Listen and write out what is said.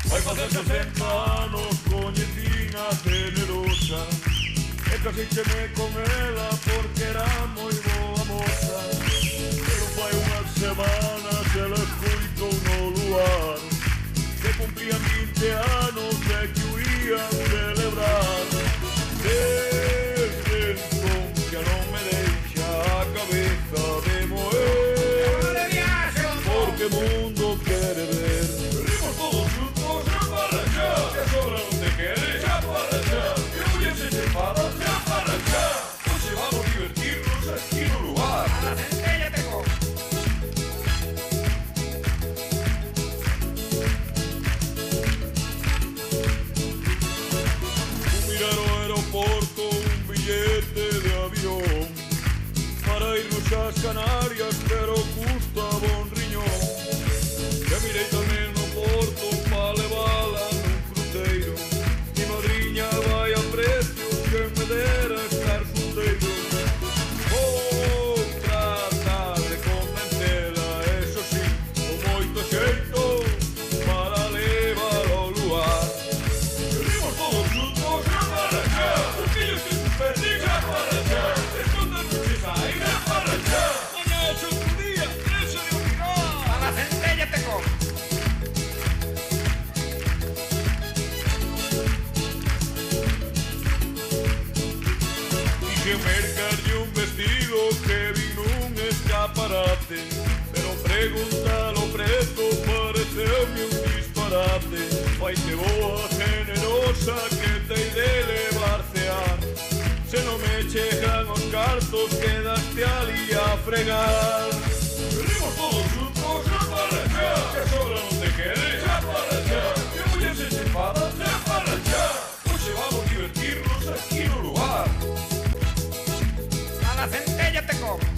Vai facer 60 anos, coñecina generosa, e casícheme con ela porque era moi boa moza. Pero fai unhas semanas ela escuitou no luar que cumprían 20 anos e que o ian celebrar. Desde entón xa non me deixa a cabeza de moer, porque o mundo quere ver. Rimos todos juntos, xa para xa, se sobra non te queres, xa para xa, que mulher se separa, xa para xa. Hoxe vamos divertirnos aquí no lugar. A la centella te como. Mirar ao aeroporto un billete de avión para irnos ás Canarias, pero custaba un riñón. Ya mirei tamén no porto pa levala nun cruceiro. Mi madriña vai a precio que me dera estar solteiro. Vou tratar de convencela, eso sí, con moito xeito para levar ao lugar. Rimos todos juntos, xa para xa, porque yo estoy suspendido, xa para xa. Escondas muchos aí, xa para xa. Mañá é outro día, eso de unidad. A la centella te como. Dije mercarlle un vestido que vi nun escaparate, pero preguntar o prezo pareceume un disparate. Faite boa, generosa, que te de levar cear. Se non me chegan os cartos, quedaste ali a fregar. Rimos todos juntos, xa para xa, que sobra non te queres, xa para xa, que mulher se separa, xa para xa. Hoxe vamos divertirnos aquí no lugar. A la centella te como.